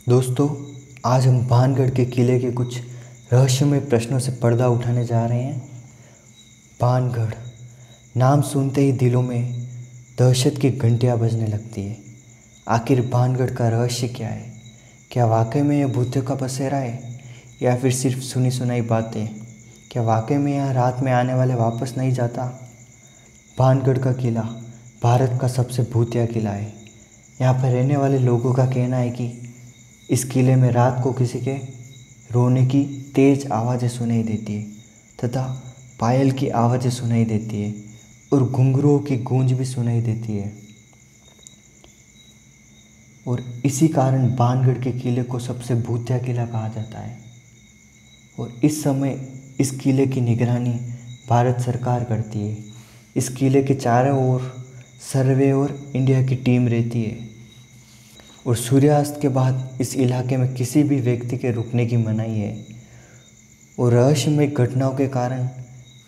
दोस्तों, आज हम भानगढ़ के किले के कुछ रहस्यमय प्रश्नों से पर्दा उठाने जा रहे हैं। भानगढ़ नाम सुनते ही दिलों में दहशत की घंटियां बजने लगती है। आखिर भानगढ़ का रहस्य क्या है? क्या वाकई में यह भूतों का बसेरा है या फिर सिर्फ सुनी सुनाई बातें? क्या वाकई में यहाँ रात में आने वाले वापस नहीं जाता? भानगढ़ का किला भारत का सबसे भूतिया किला है। यहाँ पर रहने वाले लोगों का कहना है कि इस किले में रात को किसी के रोने की तेज़ आवाज़ें सुनाई देती है तथा पायल की आवाज़ें सुनाई देती है और घुंघरुओं की गूंज भी सुनाई देती है। और इसी कारण भानगढ़ के किले को सबसे भूतिया किला कहा जाता है। और इस समय इस किले की निगरानी भारत सरकार करती है। इस किले के चारों ओर सर्वे और इंडिया की टीम रहती है और सूर्यास्त के बाद इस इलाके में किसी भी व्यक्ति के रुकने की मनाही है। और रहस्यमय घटनाओं के कारण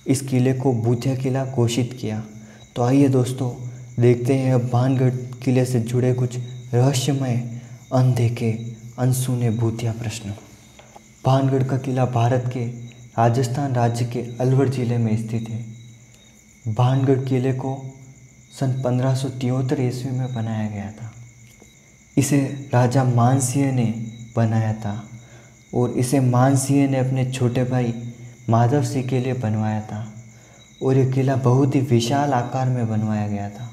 इस किले को भूतिया किला घोषित किया। तो आइए दोस्तों, देखते हैं अब भानगढ़ किले से जुड़े कुछ रहस्यमय, अनदेखे, अनसुने भूतिया प्रश्न। भानगढ़ का किला भारत के राजस्थान राज्य के अलवर ज़िले में स्थित है। भानगढ़ किले को सन 1573 ईस्वी में बनाया गया था। इसे राजा मानसिंह ने बनाया था और इसे मानसिंह ने अपने छोटे भाई माधव सिंह के लिए बनवाया था। और यह किला बहुत ही विशाल आकार में बनवाया गया था।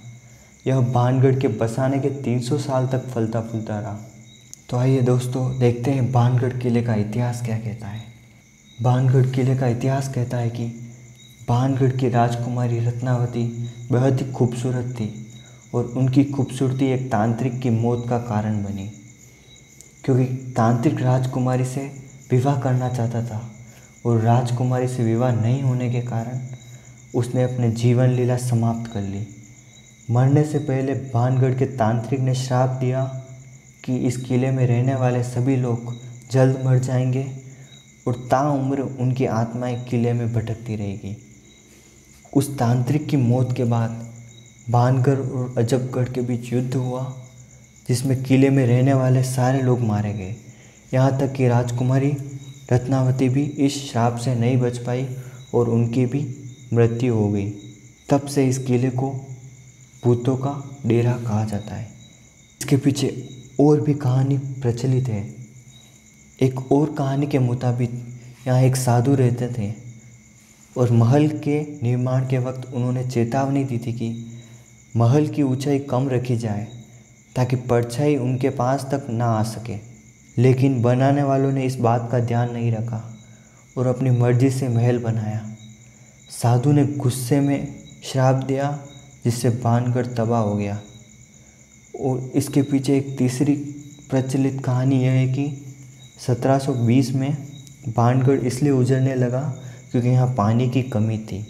यह भानगढ़ के बसाने के 300 साल तक फलता फूलता रहा। तो आइए दोस्तों, देखते हैं भानगढ़ किले का इतिहास क्या कहता है। भानगढ़ किले का इतिहास कहता है कि भानगढ़ की राजकुमारी रत्नावती बेहद ही खूबसूरत थी और उनकी खूबसूरती एक तांत्रिक की मौत का कारण बनी, क्योंकि तांत्रिक राजकुमारी से विवाह करना चाहता था और राजकुमारी से विवाह नहीं होने के कारण उसने अपने जीवन लीला समाप्त कर ली। मरने से पहले भानगढ़ के तांत्रिक ने श्राप दिया कि इस किले में रहने वाले सभी लोग जल्द मर जाएंगे और ताउम्र उनकी आत्माएं किले में भटकती रहेगी। उस तांत्रिक की मौत के बाद भानगढ़ और अजबगढ़ के बीच युद्ध हुआ, जिसमें किले में रहने वाले सारे लोग मारे गए। यहाँ तक कि राजकुमारी रत्नावती भी इस श्राप से नहीं बच पाई और उनकी भी मृत्यु हो गई। तब से इस किले को भूतों का डेरा कहा जाता है। इसके पीछे और भी कहानी प्रचलित है। एक और कहानी के मुताबिक यहाँ एक साधु रहते थे और महल के निर्माण के वक्त उन्होंने चेतावनी दी थी कि महल की ऊंचाई कम रखी जाए ताकि परछाई उनके पास तक ना आ सके। लेकिन बनाने वालों ने इस बात का ध्यान नहीं रखा और अपनी मर्जी से महल बनाया। साधु ने गुस्से में श्राप दिया, जिससे भानगढ़ तबाह हो गया। और इसके पीछे एक तीसरी प्रचलित कहानी यह है कि 1720 में भानगढ़ इसलिए उजड़ने लगा क्योंकि यहाँ पानी की कमी थी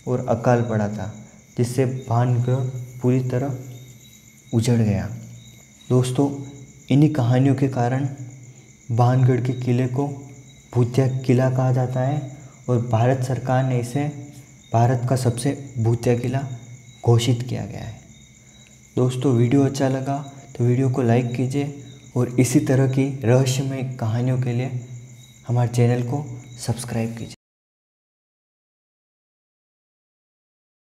और अकाल पड़ा था, जिससे भानगढ़ पूरी तरह उजड़ गया। दोस्तों, इन्हीं कहानियों के कारण भानगढ़ के किले को भूतिया किला कहा जाता है और भारत सरकार ने इसे भारत का सबसे भूतिया किला घोषित किया गया है। दोस्तों, वीडियो अच्छा लगा तो वीडियो को लाइक कीजिए और इसी तरह की रहस्यमय कहानियों के लिए हमारे चैनल को सब्सक्राइब कीजिए।